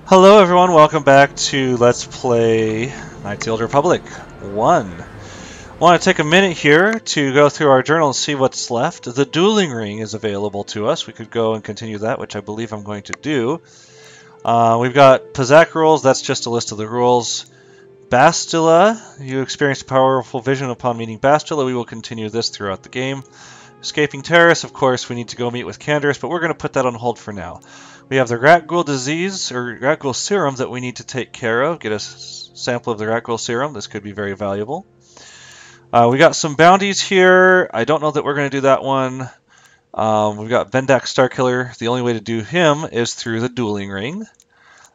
Hello everyone, welcome back to Let's Play Knights of the Old Republic 1. I want to take a minute here to go through our journal and see what's left. The dueling ring is available to us. We could go and continue that, which I believe I'm going to do. We've got Pazak rules, that's just a list of the rules. Bastila, you experience powerful vision upon meeting Bastila. We will continue this throughout the game. Escaping terrorists, of course, we need to go meet with Canderous, but we're going to put that on hold for now. We have the Rat-Ghoul disease, or Rat-Ghoul serum, that we need to take care of. Get a sample of the Rat-Ghoul serum. This could be very valuable. We got some bounties here. I don't know that we're going to do that one. We've got Vendak Starkiller. The only way to do him is through the dueling ring.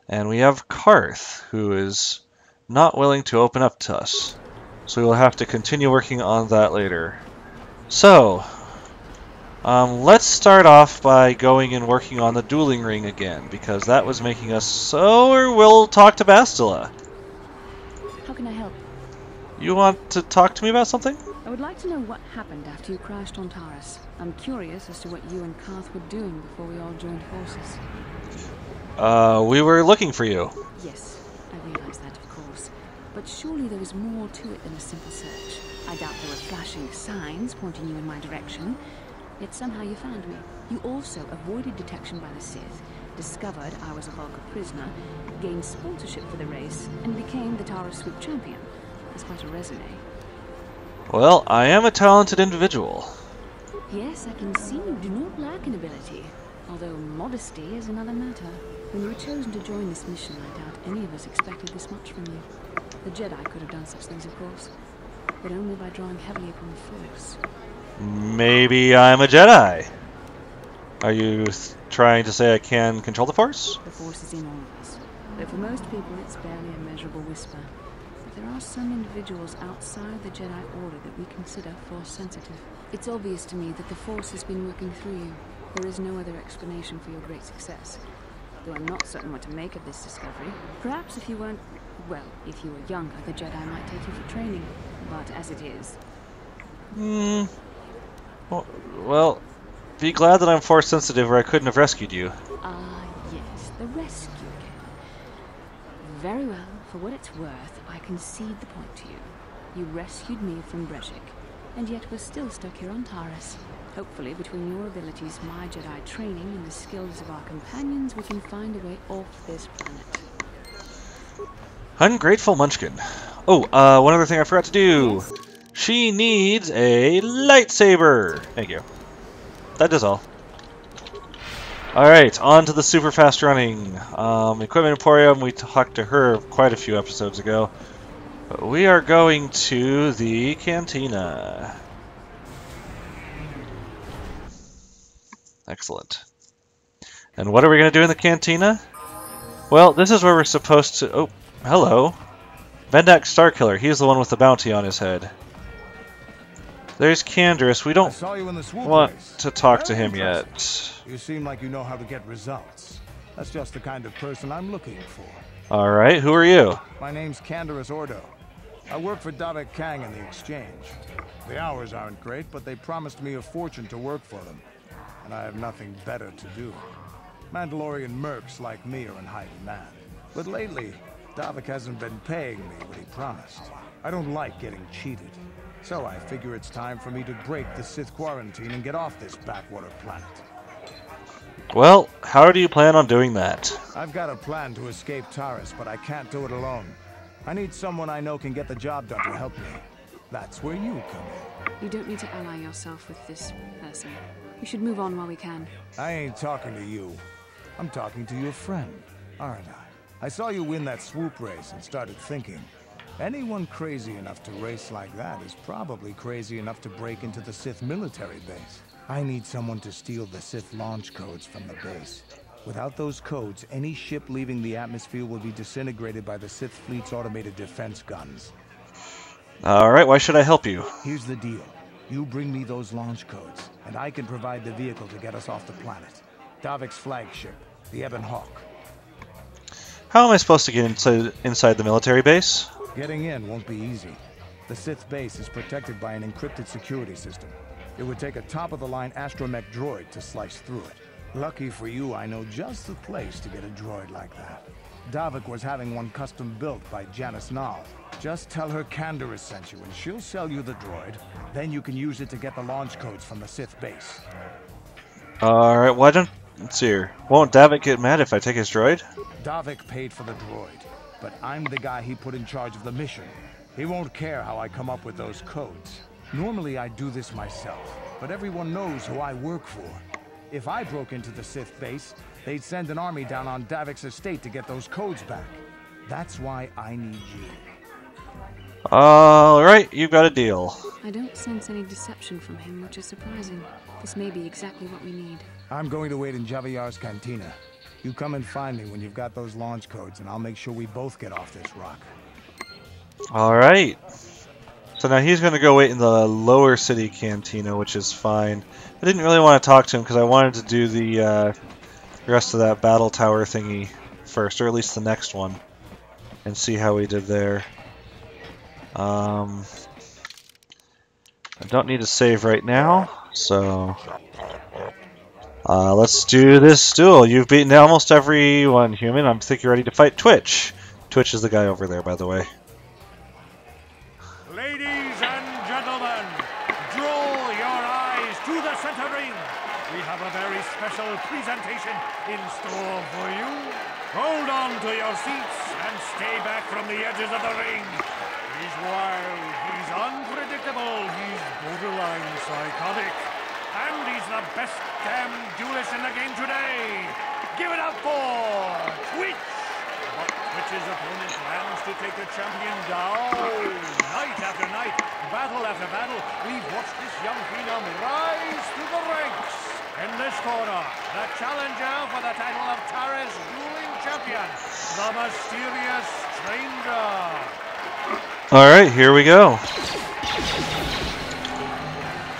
And we have Karth, who is not willing to open up to us. So we will have to continue working on that later. So, let's start off by going and working on the dueling ring again, because that was making us so... We'll talk to Bastila. How can I help? You want to talk to me about something? I would like to know what happened after you crashed on Taurus. I'm curious as to what you and Karth were doing before we all joined forces. We were looking for you. Yes, I realize that, of course. But surely there was more to it than a simple search. I doubt there were flashing signs pointing you in my direction. Yet somehow you found me. You also avoided detection by the Sith, discovered I was a Vulcan prisoner, gained sponsorship for the race, and became the Taurus Swoop champion. That's quite a resume. Well, I am a talented individual. Yes, I can see you do not lack an ability. Although modesty is another matter. When you were chosen to join this mission, I doubt any of us expected this much from you. The Jedi could have done such things, of course, but only by drawing heavily upon the Force. Maybe I'm a Jedi. Are you trying to say I can control the Force? The Force is in all of us, though for most people it's barely a measurable whisper. But there are some individuals outside the Jedi Order that we consider Force-sensitive. It's obvious to me that the Force has been working through you. There is no other explanation for your great success. Though I'm not certain what to make of this discovery. Perhaps if you weren't... well, if you were younger, the Jedi might take you for training. But as it is... Well, be glad that I'm Force sensitive or I couldn't have rescued you. Ah, yes, the rescue game. Very well, for what it's worth, I concede the point to you. You rescued me from Brejik, and yet we're still stuck here on Taurus. Hopefully, between your abilities, my Jedi training, and the skills of our companions, we can find a way off this planet. Ungrateful Munchkin. Oh, one other thing I forgot to do. Yes? She needs a lightsaber. Thank you. That is all. Alright, on to the super fast running. Equipment Emporium, we talked to her quite a few episodes ago. But we are going to the Cantina. Excellent. And what are we going to do in the Cantina? Well, this is where we're supposed to... Oh, hello. Vendak Starkiller, he's the one with the bounty on his head. There's Canderous. We don't want to talk to him yet. You seem like you know how to get results. That's just the kind of person I'm looking for. Alright, who are you? My name's Canderous Ordo. I work for Davik Kang in the Exchange. The hours aren't great, but they promised me a fortune to work for them. And I have nothing better to do. Mandalorian mercs like me are in high demand. But lately, Davik hasn't been paying me what he promised. I don't like getting cheated. So I figure it's time for me to break the Sith quarantine and get off this backwater planet. Well, how do you plan on doing that? I've got a plan to escape Taurus, but I can't do it alone. I need someone I know can get the job done to help me. That's where you come in. You don't need to ally yourself with this person. You should move on while we can. I ain't talking to you. I'm talking to your friend, aren't I? I saw you win that swoop race and started thinking, anyone crazy enough to race like that is probably crazy enough to break into the Sith military base. I need someone to steal the Sith launch codes from the base. Without those codes, any ship leaving the atmosphere will be disintegrated by the Sith fleet's automated defense guns. Alright, why should I help you? Here's the deal. You bring me those launch codes, and I can provide the vehicle to get us off the planet. Davik's flagship, the Ebon Hawk. How am I supposed to get inside the military base? Getting in won't be easy. The Sith base is protected by an encrypted security system. It would take a top-of-the-line astromech droid to slice through it. Lucky for you, I know just the place to get a droid like that. Davik was having one custom built by Janice Nall. Just tell her Candaris sent you and she'll sell you the droid. Then you can use it to get the launch codes from the Sith base. Alright, why don't... Let's see here. Won't Davik get mad if I take his droid? Davik paid for the droid, but I'm the guy he put in charge of the mission. He won't care how I come up with those codes. Normally I do this myself, but everyone knows who I work for. If I broke into the Sith base, they'd send an army down on Davik's estate to get those codes back. That's why I need you. Alright, you've got a deal. I don't sense any deception from him, which is surprising. This may be exactly what we need. I'm going to wait in Javier's cantina. You come and find me when you've got those launch codes, and I'll make sure we both get off this rock. Alright. So now he's going to go wait in the lower city cantina, which is fine. I didn't really want to talk to him because I wanted to do the rest of that battle tower thingy first, or at least the next one, and see how we did there. I don't need to save right now, so let's do this duel. You've beaten almost everyone, human. I think you're ready to fight Twitch. Twitch is the guy over there, by the way. Ladies and gentlemen, draw your eyes to the center ring. We have a very special presentation in store for you. Hold on to your seats and stay back from the edges of the ring. He's wild, he's unpredictable, he's borderline psychotic. And he's the best damn duelist in the game today. Give it up for Twitch. But Twitch's opponent plans to take the champion down. Night after night, battle after battle, we've watched this young phenom rise through the ranks. In this corner, the challenger for the title of Tara's dueling champion, the mysterious stranger. Alright, here we go.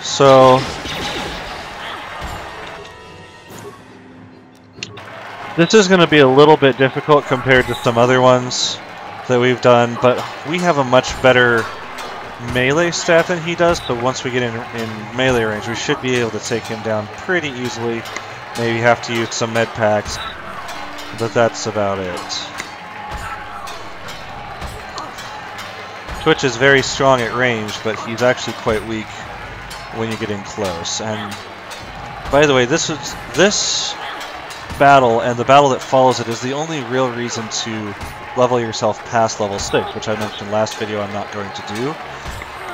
So this is going to be a little bit difficult compared to some other ones that we've done, but we have a much better melee stat than he does, so once we get in melee range, we should be able to take him down pretty easily. Maybe have to use some med packs, but that's about it. Twitch is very strong at range, but he's actually quite weak when you get in close. And by the way, this battle and the battle that follows it is the only real reason to level yourself past level 6, which I mentioned last video I'm not going to do.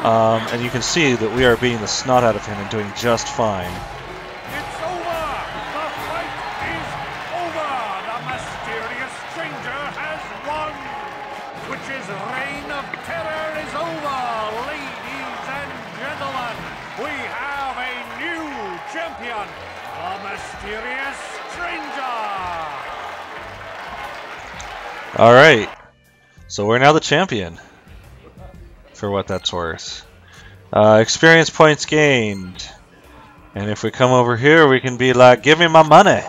And you can see that we are beating the snot out of him and doing just fine. It's over! The fight is over! The mysterious stranger has won! Twitch's reign of terror is over! Ladies and gentlemen, we have a new champion! The mysterious stranger! Alright, so we're now the champion, for what that's worth. Experience points gained. And if we come over here, we can be like, give me my money!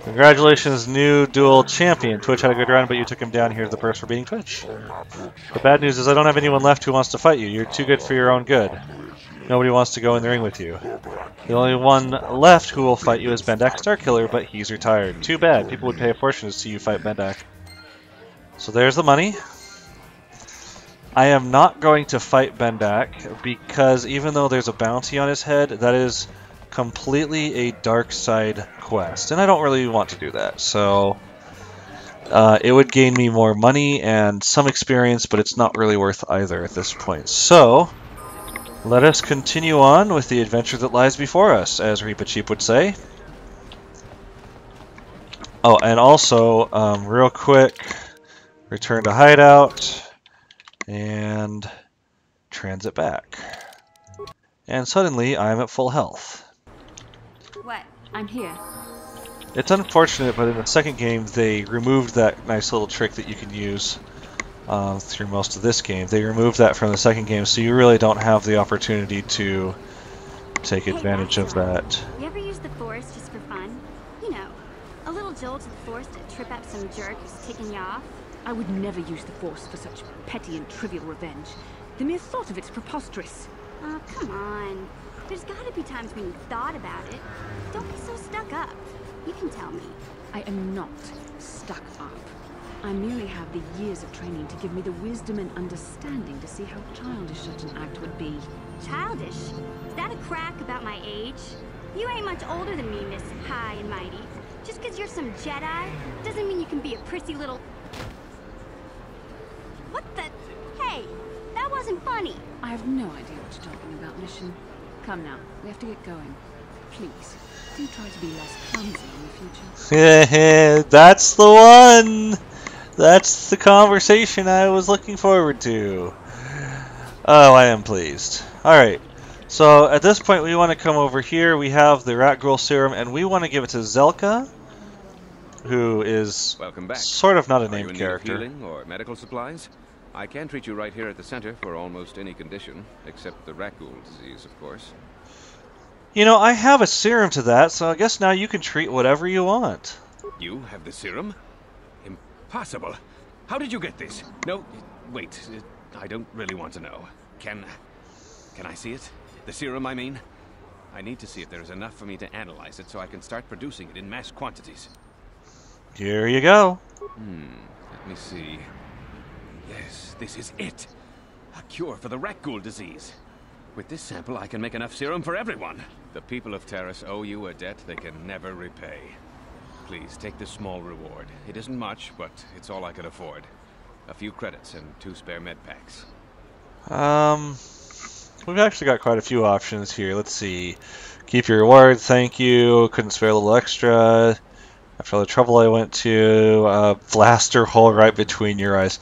Congratulations, new dual champion. Twitch had a good run, but you took him down. Here's the purse for beating Twitch. The bad news is I don't have anyone left who wants to fight you. You're too good for your own good. Nobody wants to go in the ring with you. The only one left who will fight you is Bendak Starkiller, but he's retired. Too bad. People would pay a fortune to see you fight Bendak. So there's the money. I am not going to fight Bendak because even though there's a bounty on his head, that is completely a dark side quest, and I don't really want to do that. So it would gain me more money and some experience, but it's not really worth either at this point. So let us continue on with the adventure that lies before us, as Reapa Cheap would say. Oh, and also, real quick, return to hideout, and transit back. And suddenly, I'm at full health. What? I'm here. It's unfortunate, but in the second game, they removed that nice little trick that you can use through most of this game. They removed that from the second game, so you really don't have the opportunity to take advantage of that. You ever use the Force just for fun? You know, a little jolt to the Force to trip up some jerk who's kicking you off? I would never use the Force for such petty and trivial revenge. The mere thought of it's preposterous. Oh, come on. There's gotta be times when you've thought about it. Don't be so stuck up. You can tell me. I am not stuck up. I merely have the years of training to give me the wisdom and understanding to see how childish such an act would be. Childish? Is that a crack about my age? You ain't much older than me, Miss High and Mighty. Just because you're some Jedi, doesn't mean you can be a prissy little... What the... Hey, that wasn't funny. I have no idea what you're talking about, Mission. Come now, we have to get going. Please, do try to be less clumsy in the future. That's the one! That's the conversation I was looking forward to. Oh, I am pleased. Alright, so at this point we want to come over here. We have the rat gruel serum, and we want to give it to Zelka, who is Welcome back. sort of not a Are you named in need of character. healing or medical supplies? I can treat you right here at the center for almost any condition, except the rat ghoul disease, of course. You know, I have a serum to that, so I guess now you can treat whatever you want. You have the serum? Impossible. How did you get this? No, wait. I don't really want to know. Can I see it? The serum, I mean? I need to see if there's enough for me to analyze it so I can start producing it in mass quantities. Here you go. Let me see. Yes, this is it. A cure for the rat ghoul disease. With this sample, I can make enough serum for everyone. The people of Terrace owe you a debt they can never repay. Please, take this small reward. It isn't much, but it's all I can afford. A few credits and 2 spare med packs. We've actually got quite a few options here. Let's see. Keep your reward, thank you. Couldn't spare a little extra. After all the trouble I went to, blaster hole right between your eyes.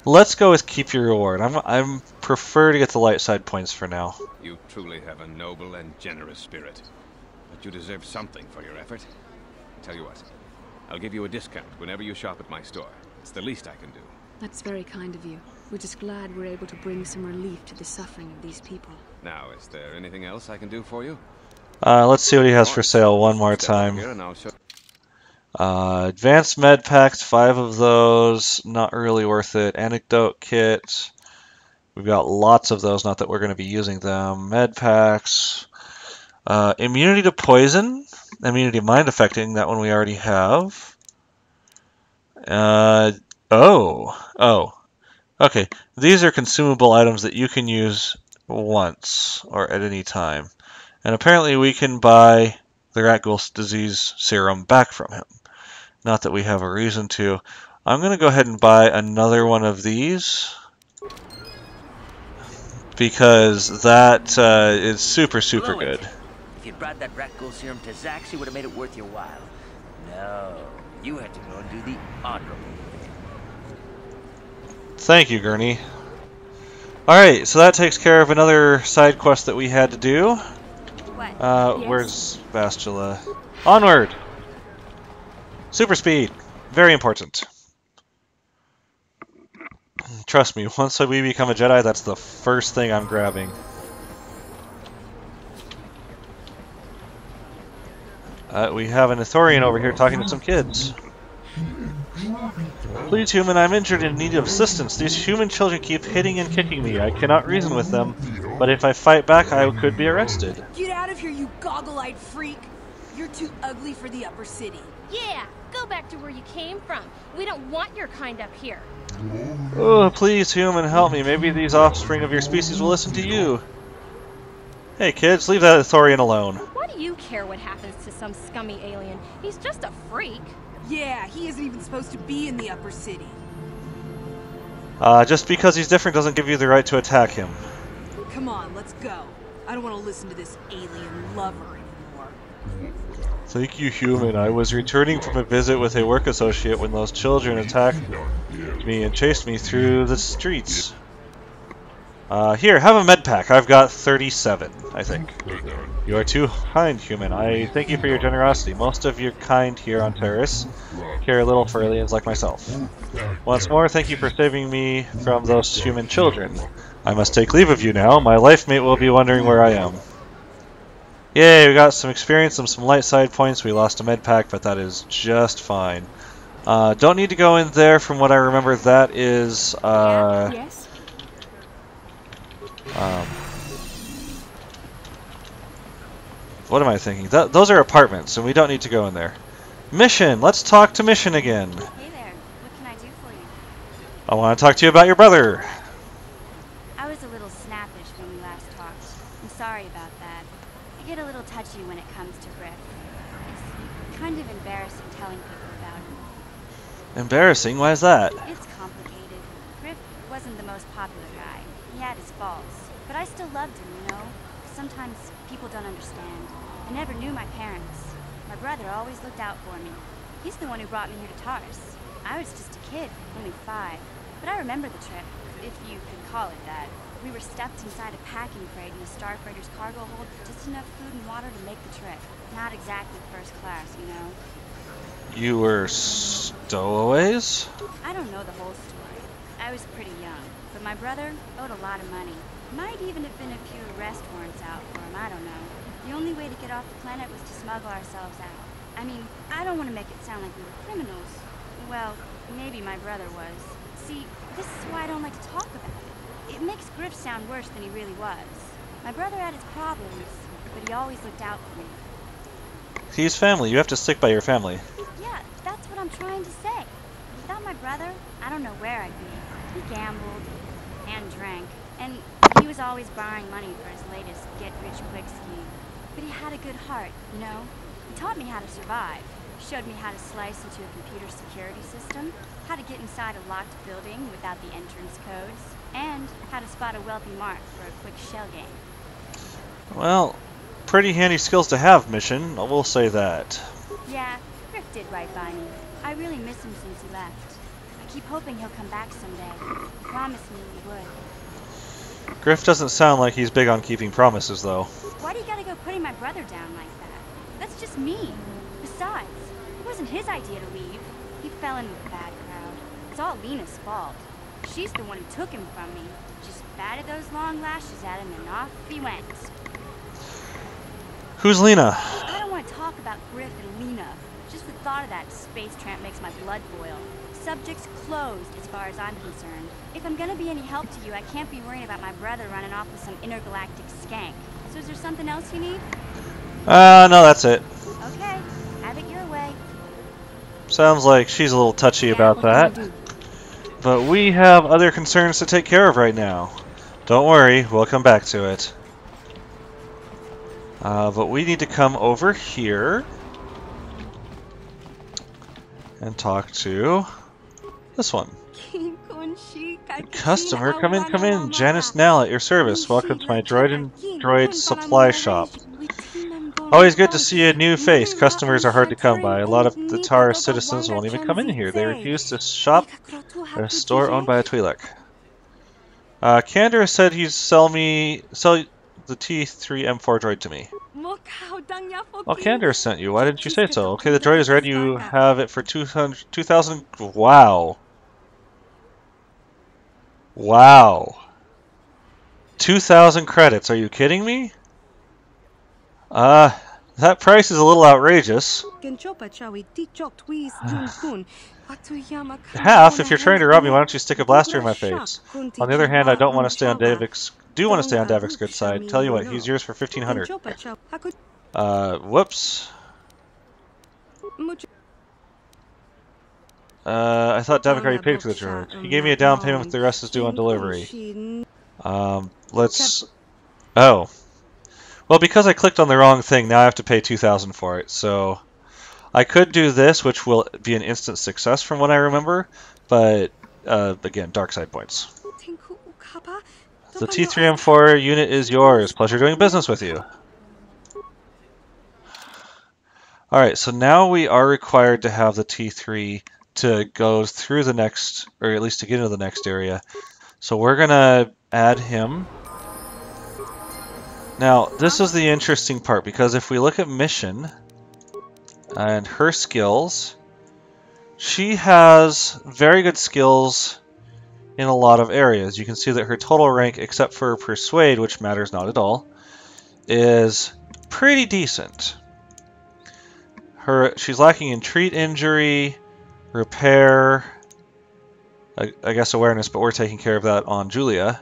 Let's go with keep your reward. I'm prefer to get the light side points for now. You truly have a noble and generous spirit. But you deserve something for your effort. Tell you what, I'll give you a discount whenever you shop at my store. It's the least I can do. That's very kind of you. We're just glad we're able to bring some relief to the suffering of these people. Now, is there anything else I can do for you? Let's see what he has for sale one more Step over time. here and I'll show Advanced med packs, 5 of those, not really worth it. Antidote kit, we've got lots of those, not that we're going to be using them. Med packs, immunity to poison, immunity to mind affecting, that one we already have. Okay, these are consumable items that you can use once or at any time. And apparently we can buy the rat ghoul disease serum back from him. Not that we have a reason to. I'm going to go ahead and buy another one of these, because that is super Hello, good. Agent. If you'd brought that rat ghoul serum to Zax, you would have made it worth your while. No, you had to go and do the honorable thing. Thank you, Gurney. Alright, so that takes care of another side quest that we had to do. What? Yes? Where's Vastula? Onward! Super speed. Very important. Trust me, once we become a Jedi, that's the first thing I'm grabbing. We have an Ithorian over here talking to some kids. Please, human, I'm injured and in need of assistance. These human children keep hitting and kicking me. I cannot reason with them, but if I fight back, I could be arrested. Get out of here, you goggle-eyed freak! You're too ugly for the upper city. Yeah, go back to where you came from. We don't want your kind up here. Oh, please, human, help me. Maybe these offspring of your species will listen to you. Hey, kids, leave that Ithorian alone. Why do you care what happens to some scummy alien? He's just a freak. Yeah, he isn't even supposed to be in the upper city. Just because he's different doesn't give you the right to attack him. Come on, let's go. I don't want to listen to this alien lover anymore. Thank you, human. I was returning from a visit with a work associate when those children attacked me and chased me through the streets. Here, have a med pack. I've got 37, I think. You are too kind, human. I thank you for your generosity. Most of your kind here on Terrace care little for aliens like myself. Once more, thank you for saving me from those human children. I must take leave of you now. My life mate will be wondering where I am. Yay, we got some experience and some light side points. We lost a med pack, but that is just fine. Don't need to go in there. From what I remember, that is... Yes? what am I thinking? Those are apartments, and we don't need to go in there. Mission! Let's talk to Mission again. Hey there. What can I do for you? I want to talk to you about your brother. I was a little snappish when we last talked. I'm sorry about that. I get a little touchy when it comes to Griff. It's kind of embarrassing telling people about him. Embarrassing? Why is that? It's complicated. Griff wasn't the most popular guy. He had his faults. But I still loved him, you know? Sometimes people don't understand. I never knew my parents. My brother always looked out for me. He's the one who brought me here to Tars. I was just a kid, only 5. But I remember the trip, if you could call it that. We were stuffed inside a packing crate in a starfreighter's cargo hold, just enough food and water to make the trip. Not exactly first class, you know? You were stowaways? I don't know the whole story. I was pretty young, but my brother owed a lot of money. Might even have been a few arrest warrants out for him, I don't know. The only way to get off the planet was to smuggle ourselves out. I mean, I don't want to make it sound like we were criminals. Well, maybe my brother was. See, this is why I don't like to talk about it. It makes Griff sound worse than he really was. My brother had his problems, but he always looked out for me. He's family. You have to stick by your family. Yeah, that's what I'm trying to say. Without my brother, I don't know where I'd be. He gambled and drank, and he was always borrowing money for his latest get-rich-quick scheme. But he had a good heart, you know? He taught me how to survive. Showed me how to slice into a computer security system, how to get inside a locked building without the entrance codes, and how to spot a wealthy mark for a quick shell game. Well, pretty handy skills to have, Mission. I will say that. Yeah, Griff did right by me. I really miss him since he left. I keep hoping he'll come back someday. He promised me he would. Griff doesn't sound like he's big on keeping promises, though. Why do you gotta go putting my brother down like that? That's just mean. Besides, it wasn't his idea to leave. He fell in with a bad crowd. It's all Lena's fault. She's the one who took him from me. Just batted those long lashes at him and off he went. Who's Lena? I don't want to talk about Griff and Lena. Just the thought of that space tramp makes my blood boil. Subject's closed as far as I'm concerned. If I'm gonna be any help to you, I can't be worrying about my brother running off with some intergalactic skank. So is there something else you need? No, that's it. Okay, have it your way. Sounds like she's a little touchy about that. But we have other concerns to take care of right now. Don't worry, we'll come back to it. But we need to come over here and talk to this one. Customer, come in, come in. Janice Nell at your service. Welcome to my droid supply shop. Always good to see a new face. Customers are hard to come by. A lot of the Tars citizens won't even come in here. They refuse to shop at a store owned by a Twi'lek. Kander said he'd sell the T3-M4 droid to me. Well, Kander sent you. Why didn't you say so? Okay, the droid is ready. You have it for 2,000. Wow. Wow. 2,000 credits. Are you kidding me? That price is a little outrageous. Half? If you're trying to rob me, why don't you stick a blaster in my face? On the other hand, I don't want to stay on Davik's good side. Tell you what, he's yours for 1,500. Whoops. I thought Davik already paid for the droid. He gave me a down payment, but the rest is due on delivery. Oh. Well, because I clicked on the wrong thing, now I have to pay 2,000 for it, so... I could do this, which will be an instant success from what I remember, but, again, dark side points. The T3-M4 unit is yours. Pleasure doing business with you. Alright, so now we are required to have the T3 to go through the next, or at least to get into the next area. So we're going to add him. Now, this is the interesting part, because if we look at Mission and her skills, she has very good skills in a lot of areas. You can see that her total rank, except for Persuade, which matters not at all, is pretty decent. She's lacking in Treat Injury, Repair, I guess Awareness, but we're taking care of that on Julia,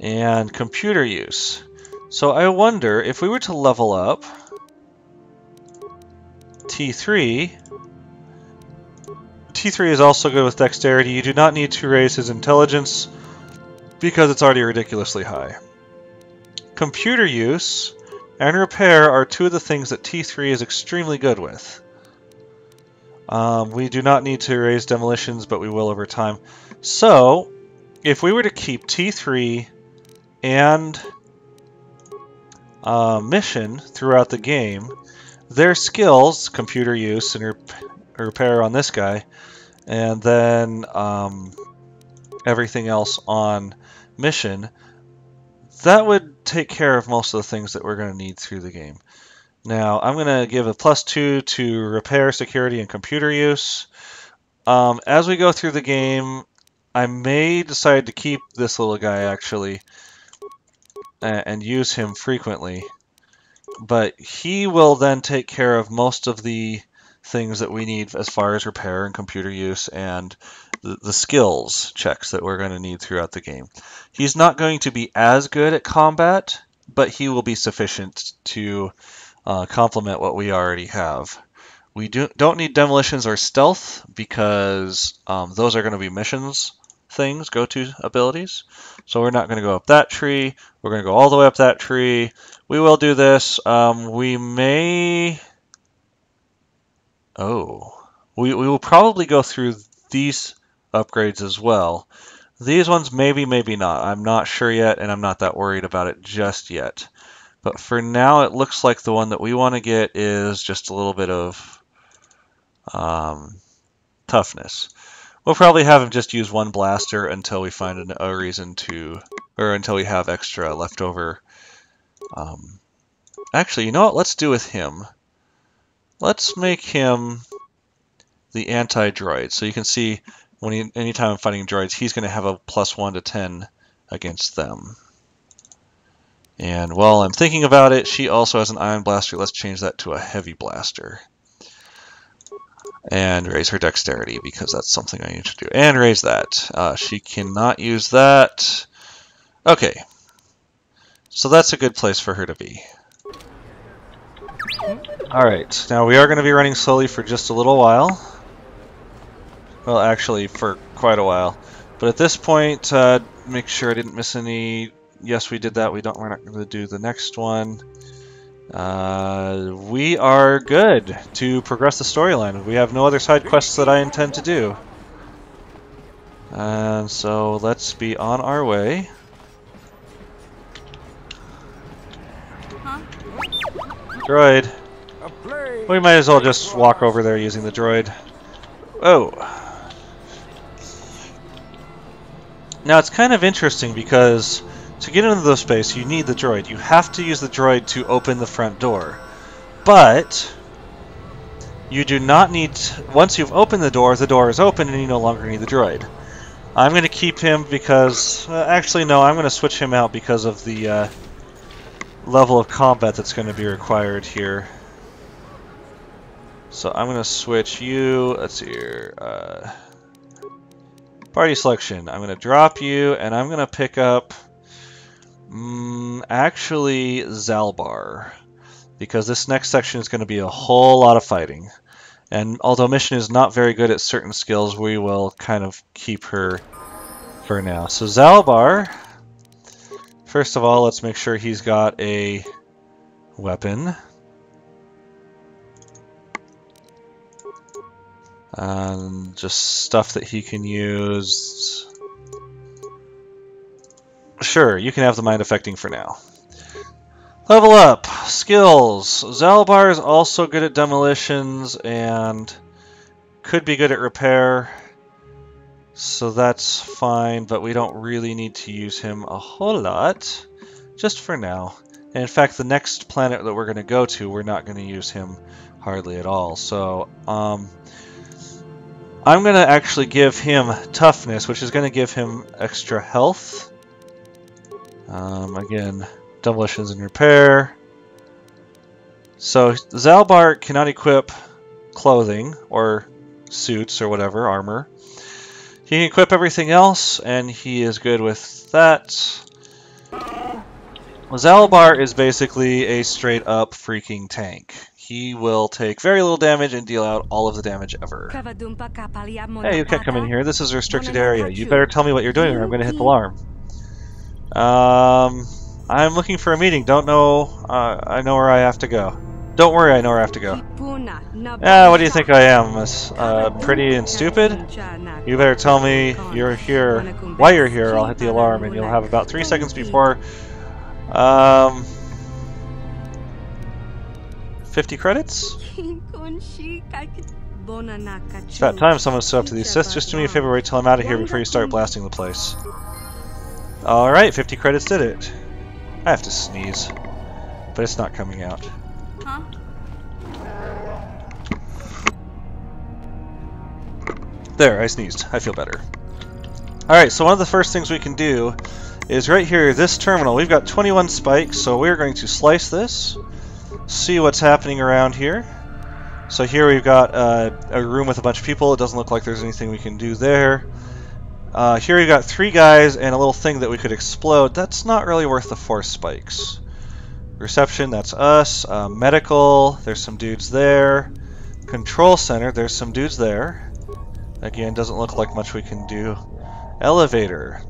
and Computer Use. So I wonder, if we were to level up T3. T3 is also good with dexterity. You do not need to raise his intelligence because it's already ridiculously high. Computer use and repair are two of the things that T3 is extremely good with. We do not need to raise demolitions, but we will over time. So, if we were to keep T3 and mission throughout the game, their skills, computer use and repair on this guy, and then everything else on mission, that would take care of most of the things that we're going to need through the game. Now, I'm going to give a +2 to repair, security, and computer use. As we go through the game, I may decide to keep this little guy, actually, and use him frequently. But he will then take care of most of the things that we need as far as repair and computer use and the skills checks that we're going to need throughout the game. He's not going to be as good at combat, but he will be sufficient to complement what we already have. We don't need demolitions or stealth because those are going to be missions things, go-to abilities. So we're not going to go up that tree. We're going to go all the way up that tree. We will do this. We may... Oh. We will probably go through these upgrades as well. These ones maybe, maybe not. I'm not sure yet, and I'm not that worried about it just yet. But for now, it looks like the one that we want to get is just a little bit of toughness. We'll probably have him just use one blaster until we find a reason to, or until we have extra left over. Actually, you know what? Let's do with him. Let's make him the anti-droid. So you can see anytime I'm fighting droids, he's going to have a +1 to 10 against them. And while I'm thinking about it, she also has an ion blaster. Let's change that to a heavy blaster. And raise her dexterity, because that's something I need to do. And raise that. She cannot use that. Okay. So that's a good place for her to be. Alright, now we are going to be running slowly for just a little while. Well, actually, for quite a while. But at this point, make sure I didn't miss any... Yes, we did that. We're not going to do the next one. We are good to progress the storyline. We have no other side quests that I intend to do. And so let's be on our way. Droid. We might as well just walk over there using the droid. Oh. Now it's kind of interesting because to get into the space you need the droid. You have to use the droid to open the front door. But you do not need... Once you've opened the door is open and you no longer need the droid. I'm going to keep him because... actually no, I'm going to switch him out because of the level of combat that's going to be required here. So I'm going to switch you... Let's see here... party selection. I'm going to drop you and I'm going to pick up... actually, Zalbar, because this next section is going to be a whole lot of fighting. And although Mission is not very good at certain skills, we will kind of keep her for now. So Zalbar, first of all, let's make sure he's got a weapon. Just stuff that he can use. Sure, you can have the mind affecting for now. Level up. Skills. Zalbar is also good at demolitions and could be good at repair. So that's fine, but we don't really need to use him a whole lot. Just for now. And in fact, the next planet that we're going to go to, we're not going to use him hardly at all. So, I'm going to actually give him toughness, which is going to give him extra health. Again, demolitions and repair. So Zalbar cannot equip clothing or suits or whatever, armor. He can equip everything else, and he is good with that. Zalbar is basically a straight up freaking tank. he will take very little damage and deal out all of the damage ever. Hey, you can't come in here. This is a restricted area. You better tell me what you're doing or I'm going to hit the alarm. I'm looking for a meeting. Don't know. I know where I have to go. Don't worry, I know where I have to go. What do you think I am? Pretty and stupid? You better tell me you're here. Why you're here, I'll hit the alarm, and you'll have about 3 seconds before... 50 credits? It's about time someone stood up to these Sith. Just do me a favor, wait till I'm out of here before you start blasting the place. Alright, 50 credits did it. I have to sneeze, but it's not coming out. Huh? There, I sneezed. I feel better. Alright, so one of the first things we can do is right here, this terminal. We've got 21 spikes, so we're going to slice this, see what's happening around here. So here we've got a room with a bunch of people. It doesn't look like there's anything we can do there. Here we've got 3 guys and a little thing that we could explode. That's not really worth the 4 spikes. Reception, that's us. Medical, there's some dudes there. Control center, there's some dudes there. Again, doesn't look like much we can do. Elevator.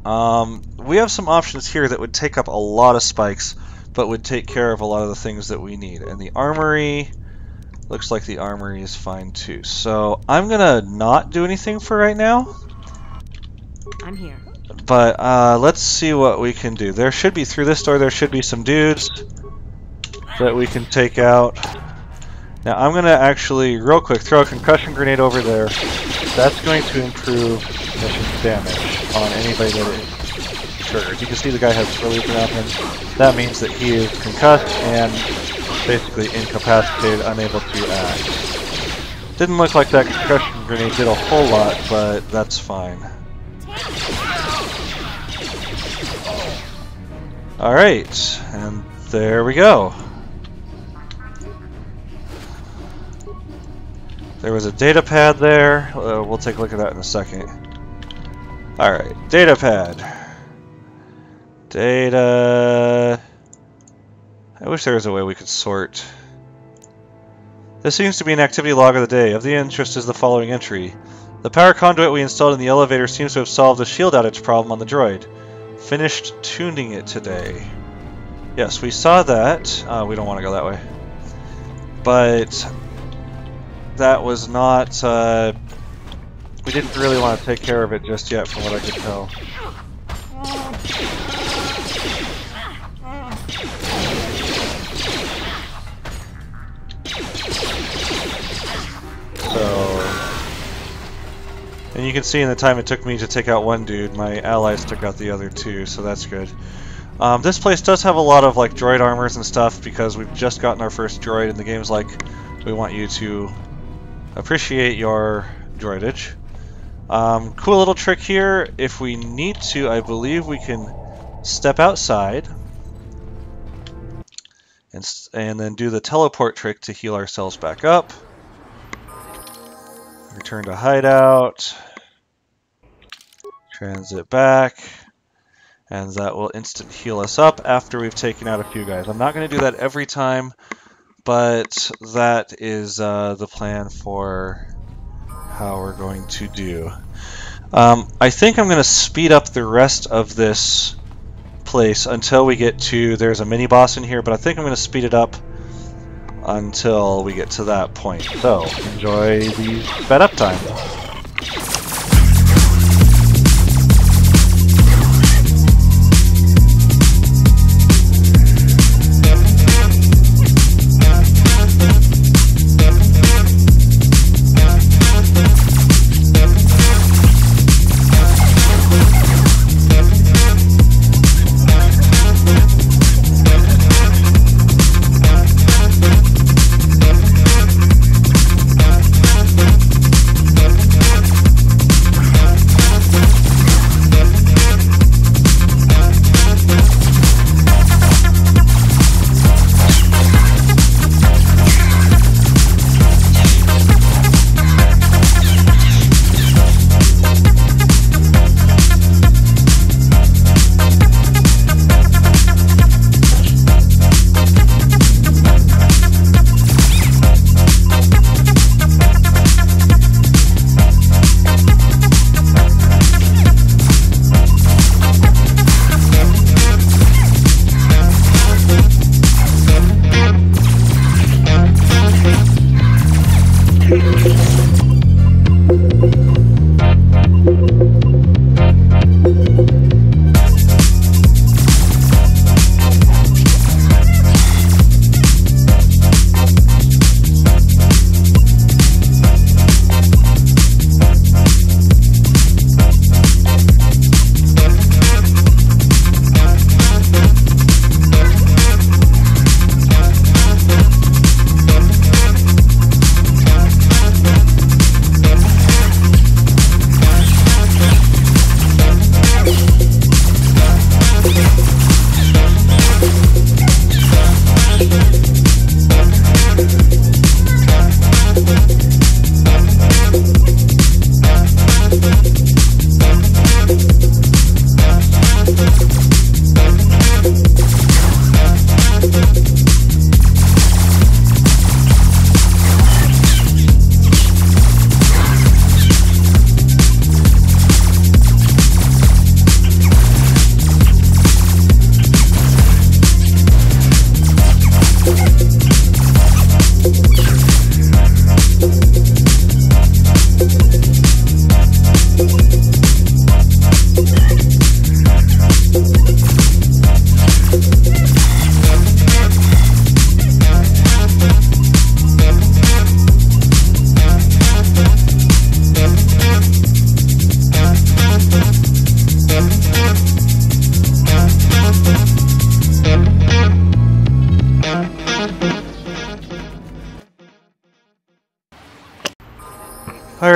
We have some options here that would take up a lot of spikes, but would take care of a lot of the things that we need. And the armory, looks like the armory is fine too. So I'm gonna not do anything for right now. I'm here. But let's see what we can do. There should be, through this door, there should be some dudes that we can take out. Now I'm going to actually, real quick, throw a concussion grenade over there. That's going to improve mission damage on anybody that is triggered. You can see the guy has relief around him. That means that he is concussed and basically incapacitated, unable to act. Didn't look like that concussion grenade did a whole lot, but that's fine. Alright, and there we go. There was a data pad there. We'll take a look at that in a second. Alright, data pad. Data... I wish there was a way we could sort. This seems to be an activity log of the day. Of the interest is the following entry. The power conduit we installed in the elevator seems to have solved the shield outage problem on the droid. Finished tuning it today. Yes, we saw that. We don't want to go that way. But that was not... we didn't really want to take care of it just yet, from what I could tell. And you can see in the time it took me to take out one dude, my allies took out the other 2, so that's good. This place does have a lot of like droid armors and stuff because we've just gotten our first droid, and the game's like, we want you to appreciate your droidage. Cool little trick here. If we need to, I believe we can step outside and then do the teleport trick to heal ourselves back up. Return to hideout, transit back, and that will instant heal us up after we've taken out a few guys. I'm not going to do that every time, but that is the plan for how we're going to do. I think I'm going to speed up the rest of this place until we get to, there's a mini boss in here, but I think I'm going to speed it up until we get to that point. So, enjoy the sped up time.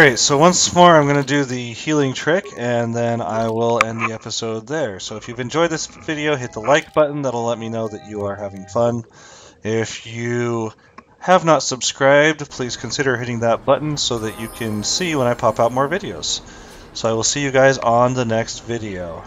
Alright, so once more I'm going to do the healing trick, and then I will end the episode there. So if you've enjoyed this video, hit the like button. That'll let me know that you are having fun. If you have not subscribed, please consider hitting that button so that you can see when I pop out more videos. So I will see you guys on the next video.